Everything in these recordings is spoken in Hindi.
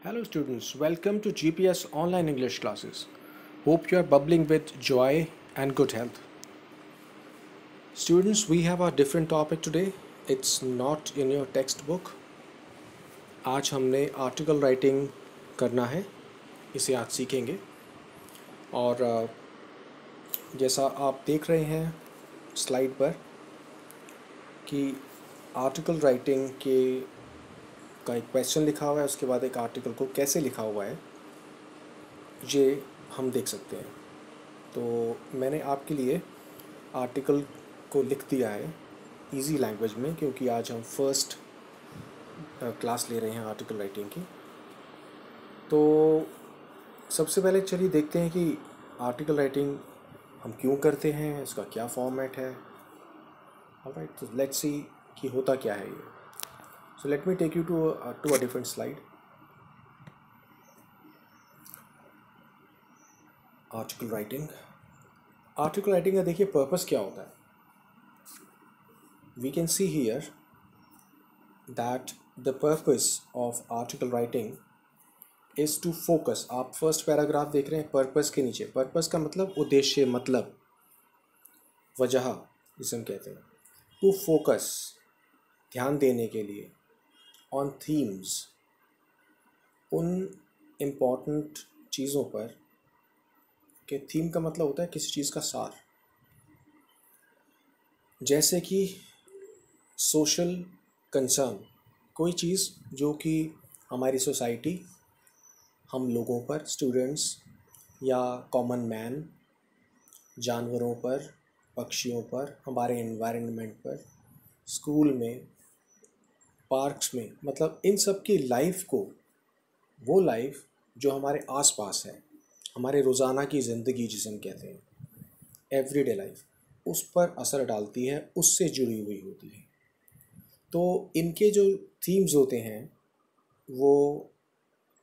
Hello students, welcome to GPS online English classes. Hope you are bubbling with joy and good health. Students, we have a different topic today. It's not in your textbook. आज हमने आर्टिकल राइटिंग करना है, इसे आज सीखेंगे और जैसा आप देख रहे हैं स्लाइड पर कि आर्टिकल राइटिंग के का एक क्वेश्चन लिखा हुआ है, उसके बाद एक आर्टिकल को कैसे लिखा हुआ है ये हम देख सकते हैं। तो मैंने आपके लिए आर्टिकल को लिख दिया है इजी लैंग्वेज में, क्योंकि आज हम फर्स्ट क्लास ले रहे हैं आर्टिकल राइटिंग की। तो सबसे पहले चलिए देखते हैं कि आर्टिकल राइटिंग हम क्यों करते हैं, इसका क्या फॉर्मेट है। ऑलराइट, तो लेट्स सी कि होता क्या है ये। So let me take you to a different slide. Article writing का देखिए पर्पस क्या होता है। We can see here that the purpose of article writing is to focus. आप फर्स्ट पैराग्राफ देख रहे हैं, पर्पस के नीचे पर्पस का मतलब उद्देश्य, मतलब वजह जिसे हम कहते हैं। टू फोकस, ध्यान देने के लिए, ऑन थीम्स, उन इम्पॉर्टेंट चीज़ों पर। कि थीम का मतलब होता है किसी चीज़ का सार, जैसे कि सोशल कंसर्न, कोई चीज़ जो कि हमारी सोसाइटी, हम लोगों पर, स्टूडेंट्स या कॉमन मैन, जानवरों पर, पक्षियों पर, हमारे एनवायरनमेंट पर, स्कूल में, पार्क्स में, मतलब इन सब की लाइफ को, वो लाइफ जो हमारे आसपास है, हमारे रोज़ाना की ज़िंदगी जिसे हम कहते हैं, एवरीडे लाइफ, उस पर असर डालती है, उससे जुड़ी हुई होती है। तो इनके जो थीम्स होते हैं वो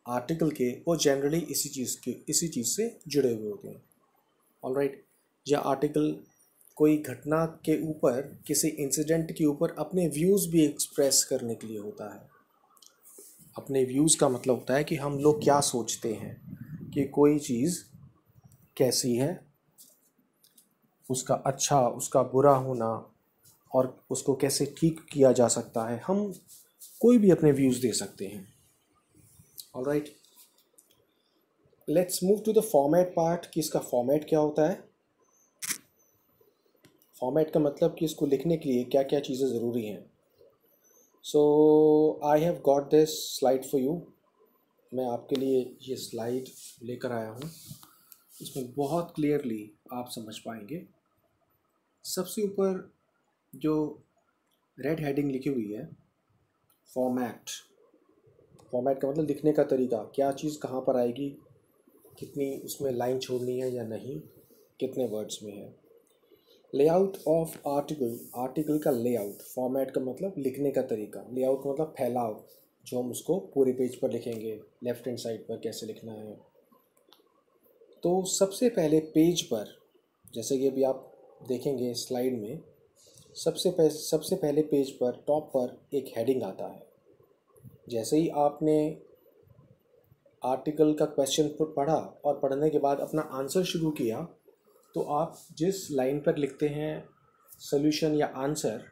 आर्टिकल के, वो जनरली इसी चीज़ से जुड़े हुए होते हैं। ऑलराइट, या आर्टिकल कोई घटना के ऊपर, किसी इंसिडेंट के ऊपर अपने व्यूज़ भी एक्सप्रेस करने के लिए होता है। अपने व्यूज़ का मतलब होता है कि हम लोग क्या सोचते हैं कि कोई चीज़ कैसी है, उसका अच्छा, उसका बुरा होना, और उसको कैसे ठीक किया जा सकता है। हम कोई भी अपने व्यूज़ दे सकते हैं। Alright, let's move to the format part कि इसका फॉर्मेट क्या होता है। फॉर्मेट का मतलब कि इसको लिखने के लिए क्या क्या चीज़ें ज़रूरी हैं। So I have got this slide for you. मैं आपके लिए ये स्लाइड लेकर आया हूँ, इसमें बहुत क्लियरली आप समझ पाएंगे। सबसे ऊपर जो रेड हेडिंग लिखी हुई है, फॉर्मेट। फॉर्मेट का मतलब लिखने का तरीका, क्या चीज़ कहाँ पर आएगी, कितनी उसमें लाइन छोड़नी है या नहीं, कितने वर्ड्स में है। लेआउट ऑफ आर्टिकल, आर्टिकल का लेआउट। फॉर्मेट का मतलब लिखने का तरीका, लेआउट का मतलब फैलाव, जो हम उसको पूरे पेज पर लिखेंगे, लेफ्ट हैंड साइड पर कैसे लिखना है। तो सबसे पहले पेज पर, जैसे कि अभी आप देखेंगे स्लाइड में, सबसे पहले पेज पर टॉप पर एक हेडिंग आता है। जैसे ही आपने आर्टिकल का क्वेश्चन पढ़ा और पढ़ने के बाद अपना आंसर शुरू किया, तो आप जिस लाइन पर लिखते हैं सॉल्यूशन या आंसर,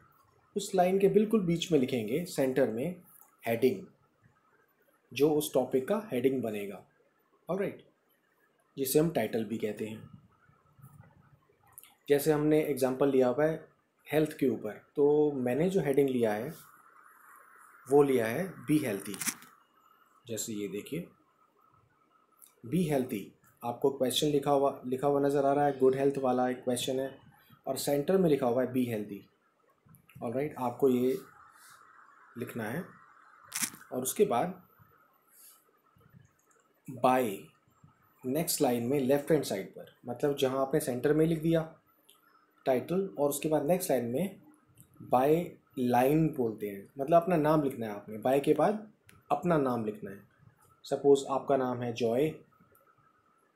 उस लाइन के बिल्कुल बीच में लिखेंगे सेंटर में हेडिंग, जो उस टॉपिक का हेडिंग बनेगा। ऑलराइट, जिसे हम टाइटल भी कहते हैं। जैसे हमने एग्जांपल लिया हुआ है हेल्थ के ऊपर, तो मैंने जो हेडिंग लिया है वो लिया है बी हेल्थी। जैसे ये देखिए, बी हेल्थी, आपको क्वेश्चन लिखा हुआ नज़र आ रहा है, गुड हेल्थ वाला एक क्वेश्चन है, और सेंटर में लिखा हुआ है बी हेल्थी। ऑलराइट, आपको ये लिखना है। और उसके बाद बाय, नेक्स्ट लाइन में लेफ्ट हैंड साइड पर, मतलब जहाँ आपने सेंटर में लिख दिया टाइटल, और उसके बाद नेक्स्ट लाइन में बाय लाइन बोलते हैं, मतलब अपना नाम लिखना है आपने। बाय के बाद अपना नाम लिखना है। सपोज़ आपका नाम है जॉय,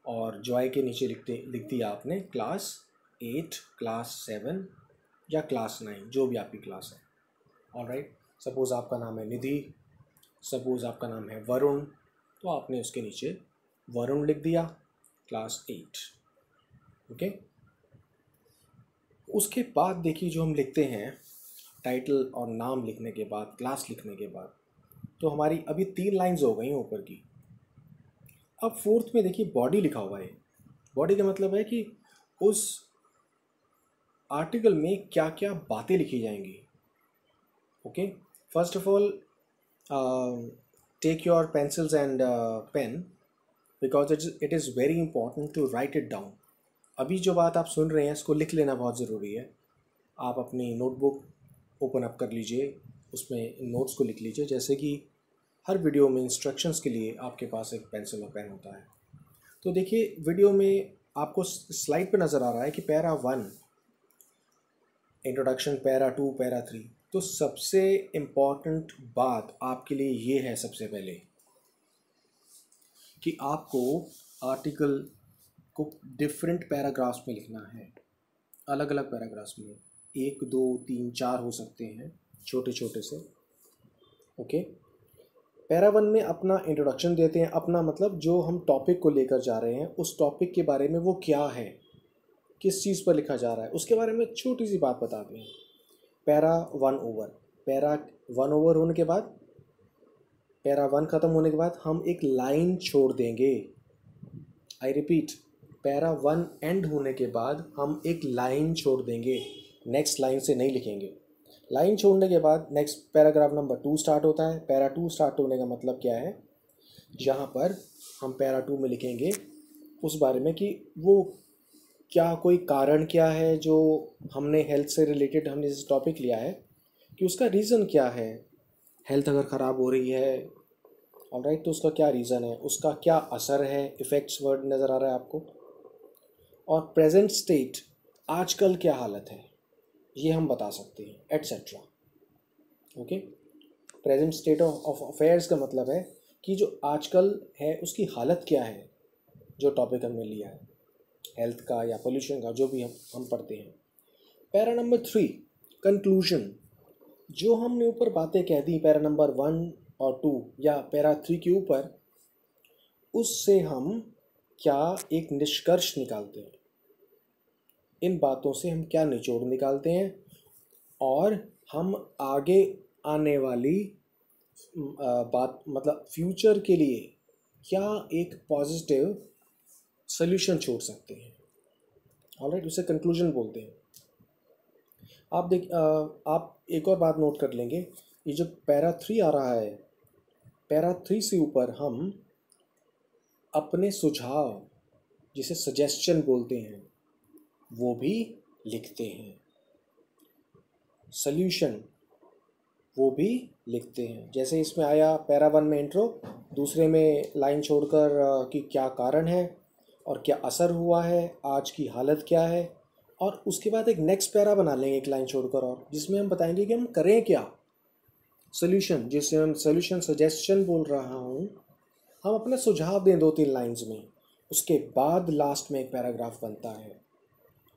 और जॉय के नीचे लिख दिया आपने क्लास 8, क्लास 7 या क्लास 9, जो भी आपकी क्लास है। ऑलराइट, सपोज़ आपका नाम है निधि, सपोज़ आपका नाम है वरुण, तो आपने उसके नीचे वरुण लिख दिया, क्लास 8। ओके, उसके बाद देखिए जो हम लिखते हैं टाइटल और नाम लिखने के बाद, क्लास लिखने के बाद, तो हमारी अभी 3 लाइंस हो गई ऊपर की। अब फोर्थ में देखिए बॉडी लिखा हुआ है। बॉडी का मतलब है कि उस आर्टिकल में क्या क्या बातें लिखी जाएंगी। Okay, first of all take your pencils and pen because it is very important to write it down. अभी जो बात आप सुन रहे हैं इसको लिख लेना बहुत ज़रूरी है। आप अपनी नोटबुक ओपन अप कर लीजिए, उसमें नोट्स को लिख लीजिए। जैसे कि हर वीडियो में इंस्ट्रक्शंस के लिए आपके पास एक पेंसिल और पेन होता है। तो देखिए वीडियो में आपको स्लाइड पे नज़र आ रहा है कि पैरा 1 इंट्रोडक्शन, पैरा 2, पैरा 3। तो सबसे इम्पॉर्टेंट बात आपके लिए ये है सबसे पहले कि आपको आर्टिकल को डिफरेंट पैराग्राफ्स में लिखना है, अलग अलग पैराग्राफ्स में, 1, 2, 3, 4 हो सकते हैं, छोटे छोटे से। ओके, पैरा 1 में अपना इंट्रोडक्शन देते हैं, अपना मतलब जो हम टॉपिक को लेकर जा रहे हैं उस टॉपिक के बारे में, वो क्या है, किस चीज़ पर लिखा जा रहा है, उसके बारे में छोटी सी बात बताते हैं। पैरा 1 ओवर, पैरा 1 ओवर होने के बाद, पैरा 1 ख़त्म होने के बाद हम एक लाइन छोड़ देंगे। आई रिपीट, पैरा 1 एंड होने के बाद हम एक लाइन छोड़ देंगे, नेक्स्ट लाइन से नहीं लिखेंगे। लाइन छोड़ने के बाद नेक्स्ट पैराग्राफ नंबर 2 स्टार्ट होता है। पैरा 2 स्टार्ट होने का मतलब क्या है, जहाँ पर हम पैरा 2 में लिखेंगे उस बारे में कि वो क्या, कोई कारण क्या है जो हमने हेल्थ से रिलेटेड हमने इस टॉपिक लिया है कि उसका रीज़न क्या है। हेल्थ अगर ख़राब हो रही है, ऑलराइट, तो उसका क्या रीज़न है, उसका क्या असर है, इफ़ेक्ट्स वर्ड नज़र आ रहा है आपको। और प्रेजेंट स्टेट, आजकल क्या हालत है ये हम बता सकते हैं, etcetera. Okay, present state of affairs का मतलब है कि जो आजकल है उसकी हालत क्या है, जो टॉपिक हमने लिया है हेल्थ का या पोल्यूशन का, जो भी हम पढ़ते हैं। पैरा नंबर 3 कंक्लूजन, जो हमने ऊपर बातें कह दी पैरा नंबर 1 और 2 या पैरा 3 के ऊपर, उससे हम क्या एक निष्कर्ष निकालते हैं, इन बातों से हम क्या निचोड़ निकालते हैं, और हम आगे आने वाली बात, मतलब फ्यूचर के लिए क्या एक पॉजिटिव सोल्यूशन छोड़ सकते हैं। ऑलराइट, उसे कंक्लूजन बोलते हैं। आप एक और बात नोट कर लेंगे, ये जो पैरा 3 आ रहा है, पैरा 3 से ऊपर हम अपने सुझाव, जिसे सजेशन बोलते हैं, वो भी लिखते हैं। सॉल्यूशन वो भी लिखते हैं। जैसे इसमें आया पैरा 1 में इंट्रो, दूसरे में लाइन छोड़कर कि क्या कारण है और क्या असर हुआ है, आज की हालत क्या है, और उसके बाद एक नेक्स्ट पैरा बना लेंगे एक लाइन छोड़कर, और जिसमें हम बताएंगे कि हम करें क्या। सॉल्यूशन, जिसे हम सॉल्यूशन सजेशन बोल रहा हूँ, हम अपना सुझाव दें 2-3 लाइंस में, उसके बाद लास्ट में एक पैराग्राफ बनता है।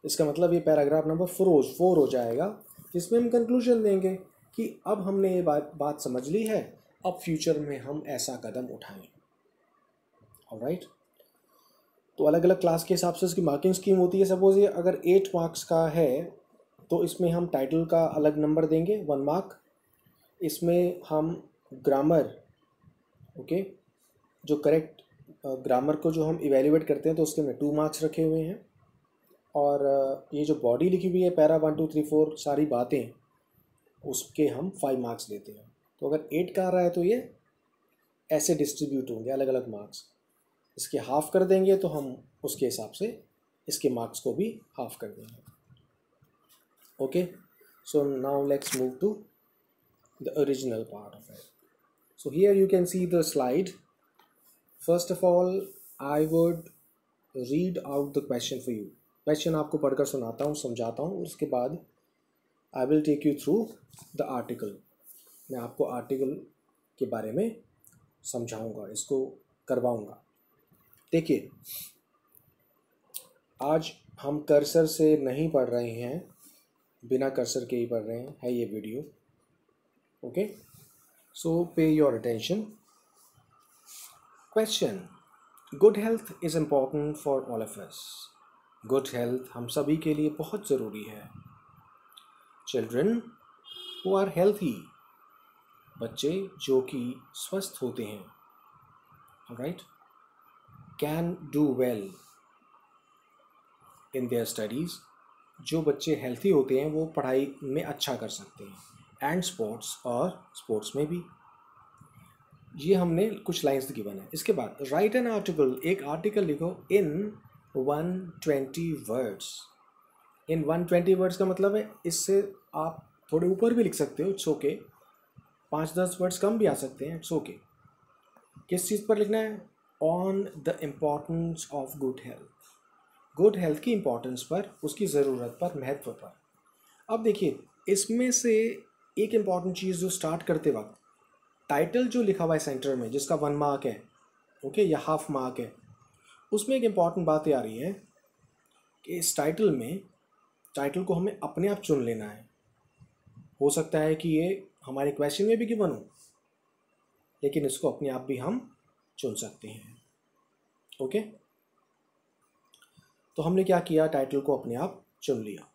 इसका मतलब ये पैराग्राफ नंबर 4 हो जाएगा, जिसमें हम कंक्लूजन देंगे कि अब हमने ये बात समझ ली है, अब फ्यूचर में हम ऐसा कदम उठाएं। ऑलराइट, तो अलग अलग क्लास के हिसाब से इसकी मार्किंग स्कीम होती है। सपोज ये अगर 8 मार्क्स का है तो इसमें हम टाइटल का अलग नंबर देंगे 1 मार्क, इसमें हम ग्रामर, ओके, जो करेक्ट ग्रामर को जो हम इवेल्युएट करते हैं तो उसके में 2 मार्क्स रखे हुए हैं, और ये जो बॉडी लिखी हुई है पैरा 1, 2, 3, 4 सारी बातें, उसके हम 5 मार्क्स देते हैं। तो अगर 8 का आ रहा है तो ये ऐसे डिस्ट्रीब्यूट होंगे अलग अलग मार्क्स। इसके हाफ कर देंगे तो हम उसके हिसाब से इसके मार्क्स को भी हाफ कर देंगे। Okay, so now let's move to the original part of it. So here you can see the slide. First of all I would read out the question for you. Question आपको पढ़कर सुनाता हूँ, समझाता हूँ, उसके बाद I will take you through the article. मैं आपको आर्टिकल के बारे में समझाऊंगा, इसको करवाऊंगा। देखिए, आज हम कर्सर से नहीं पढ़ रहे हैं, बिना कर्सर के ही पढ़ रहे हैं, है ये वीडियो। ओके, सो पे your attention. Question, good health is important for all of us. Good health हम सभी के लिए बहुत ज़रूरी है। चिल्ड्रन हु आर हेल्थी, बच्चे जो कि स्वस्थ होते हैं, right, can do well in their studies. जो बच्चे हेल्थी होते हैं वो पढ़ाई में अच्छा कर सकते हैं, एंड स्पोर्ट्स, और स्पोर्ट्स में भी। ये हमने कुछ लाइंस गिवन है। इसके बाद राइट एन आर्टिकल, एक आर्टिकल लिखो इन 120 वर्ड्स। इन 120 वर्ड्स का मतलब है इससे आप थोड़े ऊपर भी लिख सकते हो, इट्स ओके। 5-10 वर्ड्स कम भी आ सकते हैं, इट्स ओके। किस चीज़ पर लिखना है? On the importance of good health. Good health की इम्पोर्टेंस पर, उसकी ज़रूरत पर, महत्व पर। अब देखिए, इसमें से एक इम्पॉर्टेंट चीज़ जो स्टार्ट करते वक्त टाइटल जो लिखा हुआ है सेंटर में, जिसका 1 मार्क है, ओके, या हाफ मार्क है, उसमें एक इम्पॉर्टेंट बात ये आ रही है कि इस टाइटल को हमें अपने आप चुन लेना है। हो सकता है कि ये हमारे क्वेश्चन में भी गिवन हो, लेकिन इसको अपने आप भी हम चुन सकते हैं। ओके, तो हमने क्या किया, टाइटल को अपने आप चुन लिया।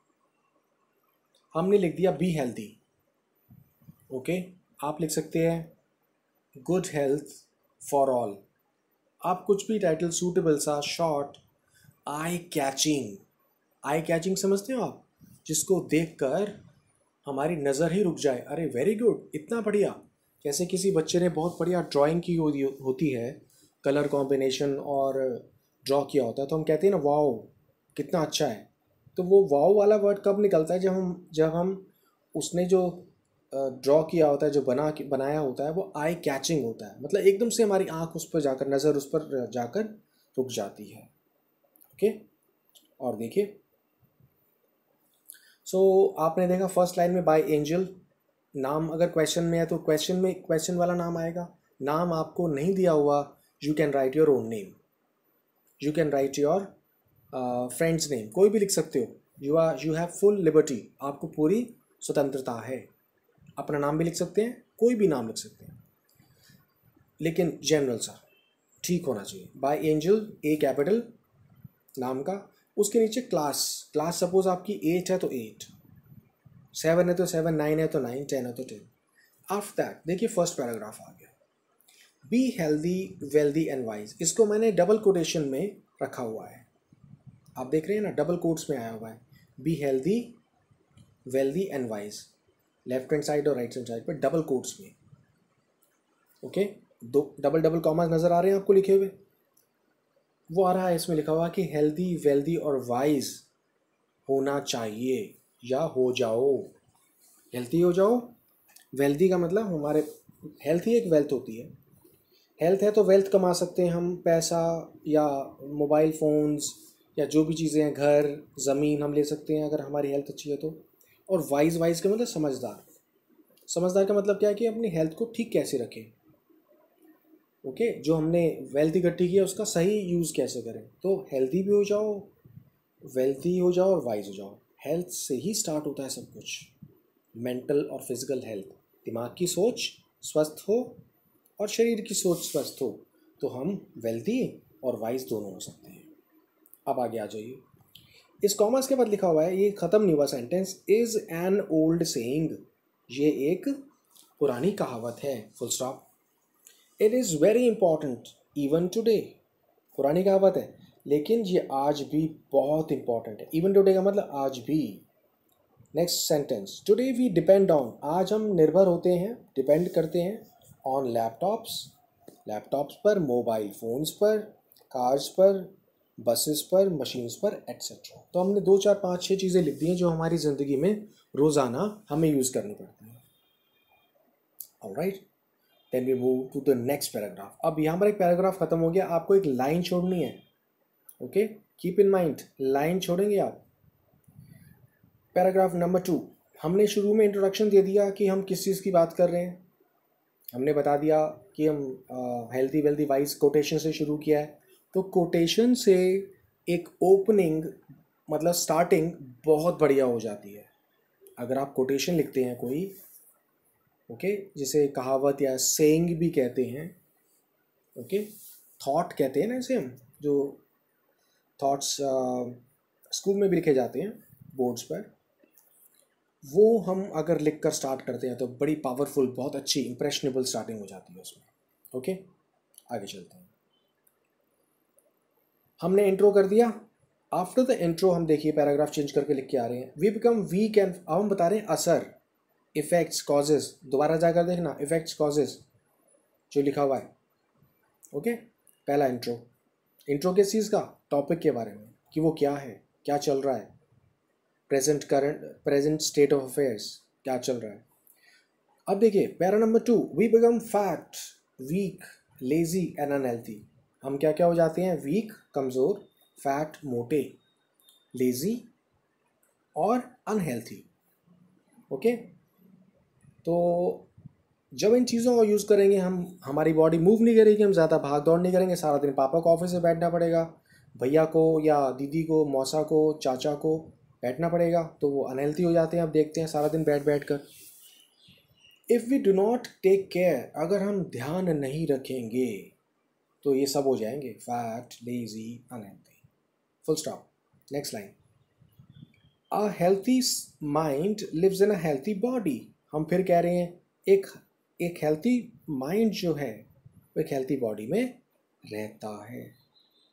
हमने लिख दिया बी हेल्दी। ओके, आप लिख सकते हैं गुड हेल्थ फॉर ऑल। आप कुछ भी टाइटल सूटेबल सा, short, eye catching. Eye catching समझते हो आप? जिसको देखकर हमारी नज़र ही रुक जाए, अरे वेरी गुड, इतना बढ़िया। जैसे किसी बच्चे ने बहुत बढ़िया ड्राइंग की होती है, कलर कॉम्बिनेशन और ड्रॉ किया होता है, तो हम कहते हैं ना, वाओ कितना अच्छा है। तो वो वाओ वाला वर्ड कब निकलता है? जब हम उसने जो ड्रॉ किया होता है, जो बनाया होता है, वो आई कैचिंग होता है। मतलब एकदम से हमारी आँख उस पर जाकर, नज़र उस पर जाकर रुक जाती है। ओके, और देखिए, आपने देखा फर्स्ट लाइन में बाय एंजल, नाम अगर क्वेश्चन में है तो क्वेश्चन में क्वेश्चन वाला नाम आएगा। नाम आपको नहीं दिया हुआ, you can write your own name, you can write your friends name, कोई भी लिख सकते हो। यू हैव फुल लिबर्टी, आपको पूरी स्वतंत्रता है। अपना नाम भी लिख सकते हैं, कोई भी नाम लिख सकते हैं, लेकिन जनरल सा ठीक होना चाहिए। बाय एंजल, ए कैपिटल नाम का, उसके नीचे क्लास सपोज आपकी 8 है तो 8, 7 है तो 7, 9 है तो 9, 10 है तो 10। आफ्टर दैट देखिए फर्स्ट पैराग्राफ आ गया, be healthy wealthy and wise. इसको मैंने डबल कोटेशन में रखा हुआ है, आप देख रहे हैं ना, डबल कोट्स में आया हुआ है। Be healthy wealthy and wise, left hand side और राइट हैंड साइड पर डबल कोट्स में। ओके, दो डबल कॉमास नज़र आ रहे हैं आपको लिखे हुए? वो आ रहा है, इसमें लिखा हुआ कि हेल्दी वेल्दी और वाइज होना चाहिए, या हो जाओ। हेल्थी हो जाओ, वेल्दी का मतलब हमारे, हेल्थ ही एक वेल्थ होती है। हेल्थ है तो वेल्थ कमा सकते हैं हम, पैसा या मोबाइल फ़ोन्स या जो भी चीज़ें हैं, घर ज़मीन हम ले सकते हैं अगर हमारी हेल्थ अच्छी है तो। और वाइज का मतलब समझदार का मतलब क्या है कि अपनी हेल्थ को ठीक कैसे रखें। ओके, जो हमने वेल्थ इकट्ठी किया उसका सही यूज़ कैसे करें। तो हेल्थी भी हो जाओ, वेल्थी हो जाओ और वाइज हो जाओ। हेल्थ से ही स्टार्ट होता है सब कुछ, मेंटल और फिजिकल हेल्थ। दिमाग की सोच स्वस्थ हो और शरीर की सोच स्वस्थ हो तो हम वेल्थी और वाइज दोनों हो सकते हैं। अब आगे आ जाइए, इस कॉमर्स के बाद लिखा हुआ है, ये ख़त्म नहीं हुआ sentence, is an old saying. ये एक पुरानी कहावत है, full stop. It is very important even today. पुरानी कहावत है लेकिन ये आज भी बहुत इंपॉर्टेंट है। इवन टुडे का मतलब आज भी। Next sentence, today we depend on, आज हम निर्भर होते हैं, डिपेंड करते हैं, ऑन लैपटॉप्स पर, मोबाइल फ़ोन्स पर, कार्स पर, बसेस पर, मशीन्स पर, एट्सेट्रा। तो हमने 2 4 5 6 चीज़ें लिख दी हैं जो हमारी ज़िंदगी में रोज़ाना हमें यूज़ करनी पड़ती हैं। Alright, then we move to the next paragraph. अब यहाँ पर एक पैराग्राफ ख़त्म हो गया, आपको एक लाइन छोड़नी है। Okay, keep in mind, line छोड़ेंगे आप। पैराग्राफ नंबर 2, हमने शुरू में इंट्रोडक्शन दे दिया कि हम किस चीज़ की बात कर रहे हैं। हमने बता दिया कि हम हेल्थी वेल्थी वाइज कोटेशन से शुरू किया है। तो कोटेशन से एक ओपनिंग मतलब स्टार्टिंग बहुत बढ़िया हो जाती है। अगर आप कोटेशन लिखते हैं कोई, ओके, जिसे कहावत या सेइंग भी कहते हैं, ओके, थॉट कहते हैं ना इसे हम, जो थॉट्स स्कूल में भी लिखे जाते हैं बोर्ड्स पर, वो हम अगर लिख कर स्टार्ट करते हैं तो बड़ी पावरफुल, बहुत अच्छी इंप्रेशनेबल स्टार्टिंग हो जाती है उसमें। ओके, आगे चलते हैं। हमने इंट्रो कर दिया। आफ्टर द इंट्रो हम देखिए पैराग्राफ चेंज करके लिख के आ रहे हैं। वी बिकम वीक एंड, अब हम बता रहे हैं असर, इफेक्ट्स, कॉजेज, दोबारा जाकर देखना इफेक्ट्स कॉजेज जो लिखा हुआ है। ओके, पहला इंट्रो, इंट्रो किस चीज़ का, टॉपिक के बारे में कि वो क्या है, क्या चल रहा है, प्रेजेंट स्टेट ऑफ अफेयर्स क्या चल रहा है। अब देखिए para number 2, we become fat, weak, lazy and unhealthy. हम क्या क्या हो जाते हैं, वीक कमज़ोर, फैट मोटे, लेजी और अनहेल्थी। ओके, तो जब इन चीज़ों का यूज़ करेंगे हम, हमारी बॉडी मूव नहीं करेगी, हम ज़्यादा भाग दौड़ नहीं करेंगे, सारा दिन पापा को ऑफिस में बैठना पड़ेगा, भैया को या दीदी को, मौसा को, चाचा को बैठना पड़ेगा, तो वो अनहेल्थी हो जाते हैं। अब देखते हैं सारा दिन बैठ कर। If we do not take care, अगर हम ध्यान नहीं रखेंगे तो ये सब हो जाएंगे, fat, lazy, unhealthy, full stop. Next line, a healthy mind lives in a healthy body. हम फिर कह रहे हैं एक हेल्थी माइंड जो है वो एक हेल्थी बॉडी में रहता है।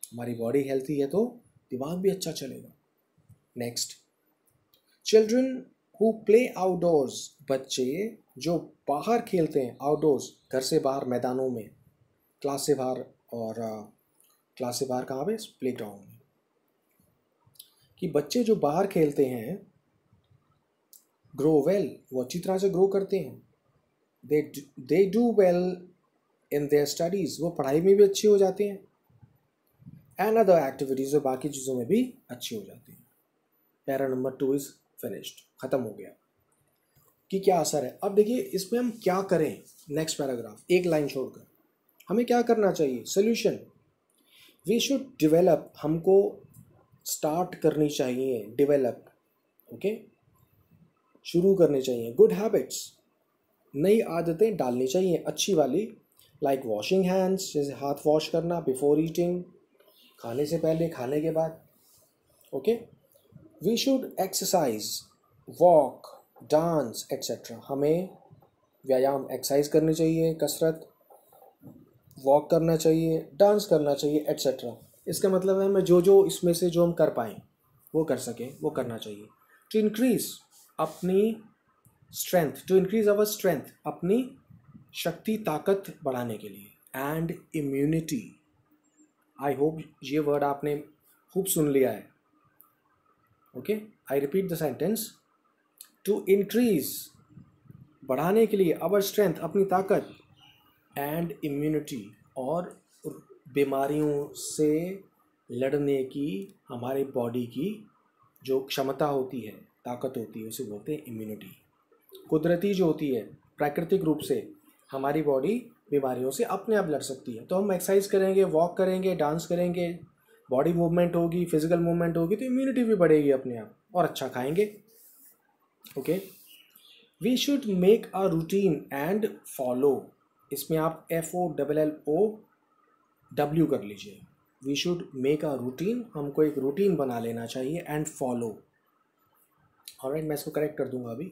हमारी बॉडी हेल्थी है तो दिमाग भी अच्छा चलेगा। Next, children who play outdoors, बच्चे जो बाहर खेलते हैं, आउटडोर्स घर से बाहर, मैदानों में, क्लास से बाहर, और क्लास से बाहर कहाँ पे, प्ले ग्राउंड में, कि बच्चे जो बाहर खेलते हैं ग्रो वेल, वो अच्छी तरह से ग्रो करते हैं। They do well in their studies, वो पढ़ाई में भी अच्छे हो जाते हैं। एंड अदर एक्टिविटीज़, और बाकी चीज़ों में भी अच्छे हो जाते हैं। पैरा नंबर 2 इज़ फिनिश्ड, ख़त्म हो गया कि क्या असर है। अब देखिए इसमें हम क्या करें, नेक्स्ट पैराग्राफ, एक लाइन छोड़कर हमें क्या करना चाहिए, सोल्यूशन। वी शुड डिवेलप, हमको स्टार्ट करनी चाहिए, डेवलप, ओके, शुरू करनी चाहिए। गुड हैबिट्स, नई आदतें डालनी चाहिए अच्छी वाली, लाइक वॉशिंग हैंड्स, जैसे हाथ वॉश करना, बिफोर ईटिंग, खाने से पहले, खाने के बाद। Okay, we should exercise, walk, dance etcetera. हमें व्यायाम, एक्सरसाइज करनी चाहिए, कसरत, वॉक करना चाहिए, डांस करना चाहिए एक्सेट्रा। इसका मतलब है हमें जो इसमें से जो हम कर पाएँ वो कर सकें, वो करना चाहिए। टू इंक्रीज अपनी strength, to increase our strength, अपनी शक्ति, ताकत बढ़ाने के लिए। एंड इम्यूनिटी, आई होप ये वर्ड आपने खूब सुन लिया है। Okay, I repeat the sentence, to increase, बढ़ाने के लिए, अवर स्ट्रेंथ, अपनी ताकत, एंड इम्यूनिटी, और बीमारियों से लड़ने की हमारे बॉडी की जो क्षमता होती है, ताकत होती है, उसे बोलते हैं इम्यूनिटी। कुदरती जो होती है, प्राकृतिक रूप से हमारी बॉडी बीमारियों से अपने आप लड़ सकती है। तो हम एक्सरसाइज करेंगे, वॉक करेंगे, डांस करेंगे, बॉडी मूवमेंट होगी, फिजिकल मूवमेंट होगी, तो इम्यूनिटी भी बढ़ेगी अपने आप, और अच्छा खाएंगे। Okay, we should make a routine and follow, इसमें आप FOLLOW कर लीजिए। We should make a routine, हमको एक रूटीन बना लेना चाहिए, एंड फॉलो। ऑलराइट, मैं इसको करेक्ट कर दूंगा अभी,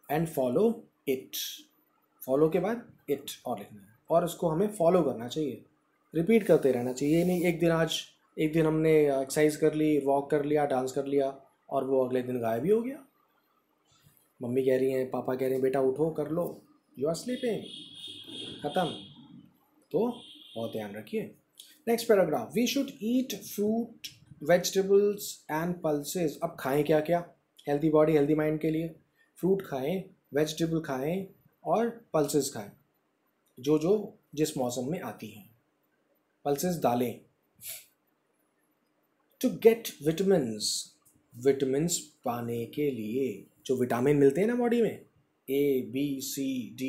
एंड फॉलो इट, फॉलो के बाद इट और लिखना है, और उसको हमें फॉलो करना चाहिए, रिपीट करते रहना चाहिए। ये नहीं एक दिन हमने एक्सरसाइज कर ली, वॉक कर लिया, डांस कर लिया, और वो अगले दिन गायब ही हो गया। मम्मी कह रही हैं, पापा कह रहे हैं, बेटा उठो, कर लो, यू आर स्लीपिंग, ख़त्म। तो बहुत ध्यान रखिए। Next paragraph, we should eat fruit, vegetables and pulses. अब खाएं क्या क्या, हेल्दी बॉडी, हेल्दी माइंड के लिए फ्रूट खाएं, वेजिटेबल खाएं, और पल्सेस खाएं, जो जिस मौसम में आती हैं, पल्सेस दालें। टू गेट विटामिन्स, विटामिन्स पाने के लिए, जो विटामिन मिलते हैं ना बॉडी में, ABCD,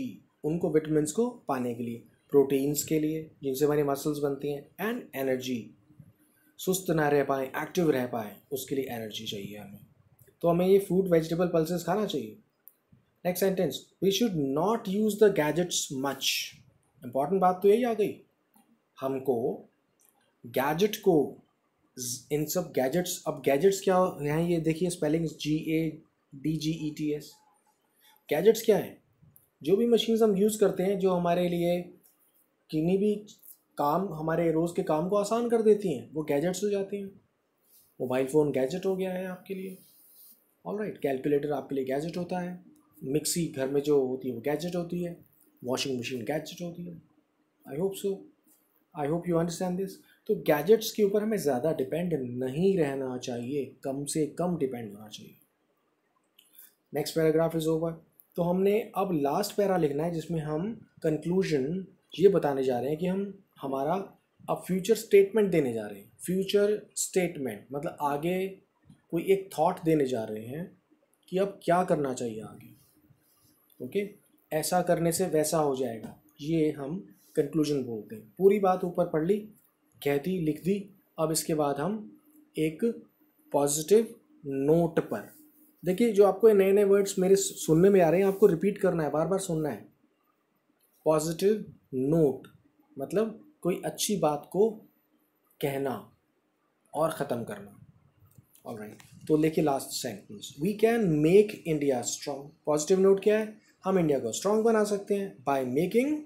उनको विटामिन्स को पाने के लिए, प्रोटीन्स के लिए जिनसे हमारी मसल्स बनती हैं, एंड एनर्जी, सुस्त ना रह पाएँ, एक्टिव रह पाएँ, उसके लिए एनर्जी चाहिए हमें। तो हमें ये फ्रूट, वेजिटेबल, पल्सेस खाना चाहिए। Next sentence, we should not use the gadgets much. Important बात तो यही आ गई, हमको गैजेट को, इन सब गैजेट्स, अब गैजेट्स क्या हैं ये देखिए, स्पेलिंग GADGETS। गैजेट्स क्या हैं? जो भी मशीन्स हम यूज़ करते हैं जो हमारे लिए किन्हीं भी काम, हमारे रोज़ के काम को आसान कर देती हैं, वो गैजेट्स हो जाती हैं। मोबाइल फ़ोन गैजेट हो गया है आपके लिए, ऑलराइट। कैलकुलेटर आपके लिए गैजेट होता है, मिक्सी घर में जो होती है वो गैजेट होती है, वॉशिंग मशीन गैजेट होती है। I hope so, I hope you understand this. तो गैजेट्स के ऊपर हमें ज़्यादा डिपेंड नहीं रहना चाहिए, कम से कम डिपेंड होना चाहिए। Next paragraph is over. तो हमने अब लास्ट पैरा लिखना है जिसमें हम कंक्लूजन ये बताने जा रहे हैं कि हम हमारा अब फ्यूचर स्टेटमेंट देने जा रहे हैं। फ्यूचर स्टेटमेंट मतलब आगे कोई एक थॉट देने जा रहे हैं कि अब क्या करना चाहिए आगे। ओके, ऐसा करने से वैसा हो जाएगा, ये हम कंक्लूजन बोलते हैं। पूरी बात ऊपर पढ़ ली, कह दी, लिख दी। अब इसके बाद हम एक पॉजिटिव नोट पर, देखिए जो आपको नए नए वर्ड्स मेरे सुनने में आ रहे हैं, आपको रिपीट करना है, बार बार सुनना है। पॉजिटिव नोट मतलब कोई अच्छी बात को कहना और ख़त्म करना। ऑलराइट, तो लेके last sentence, we can make India strong. Positive note क्या है? हम इंडिया को स्ट्रॉन्ग बना सकते हैं बाय मेकिंग,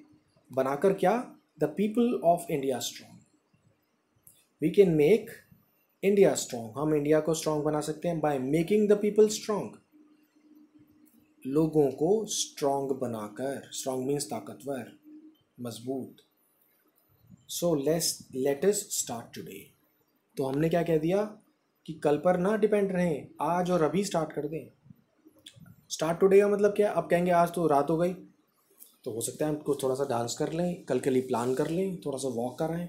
बनाकर क्या, the people of India strong. We can make India strong, हम इंडिया को स्ट्रॉन्ग बना सकते हैं by making the people strong, लोगों को स्ट्रॉन्ग बनाकर। स्ट्रॉन्ग मीन्स ताकतवर, मजबूत। So let us start today. तो हमने क्या कह दिया कि कल पर ना डिपेंड रहें, आज और अभी स्टार्ट कर दें। स्टार्ट टुडे का मतलब क्या है? अब कहेंगे आज तो रात हो गई, तो हो सकता है हम कुछ थोड़ा सा डांस कर लें, कल के लिए प्लान कर लें, थोड़ा सा वॉक कराएं।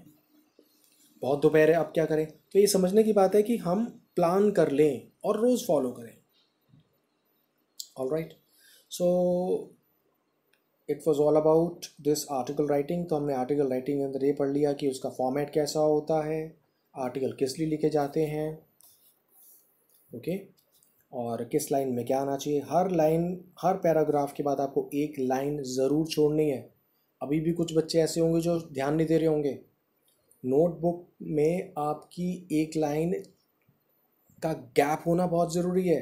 बहुत दोपहर है, अब क्या करें? तो ये समझने की बात है कि हम प्लान कर लें और रोज़ फॉलो करें। Alright, so it was all about this article writing. तो हमने आर्टिकल राइटिंग के अंदर ये पढ़ लिया कि उसका फॉर्मेट कैसा होता है, आर्टिकल किस लिए लिखे जाते हैं, ओके, और किस लाइन में क्या आना चाहिए। हर लाइन, हर पैराग्राफ के बाद आपको एक लाइन ज़रूर छोड़नी है। अभी भी कुछ बच्चे ऐसे होंगे जो ध्यान नहीं दे रहे होंगे। नोटबुक में आपकी एक लाइन का गैप होना बहुत ज़रूरी है।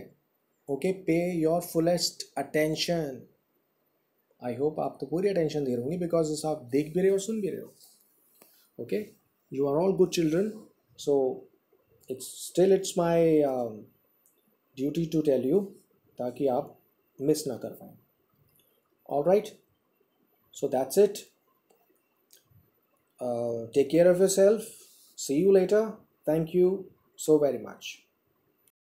ओके, पे your fullest attention. I hope आप तो पूरी अटेंशन दे रहे होंगे, बिकॉज आप देख भी रहे हो और सुन भी रहे हो। Okay, you are all good children, so it's my duty to tell you, ताकि आप मिस ना कर पाएँ। Alright, so that's it. Take care of yourself. See you later. Thank you so very much.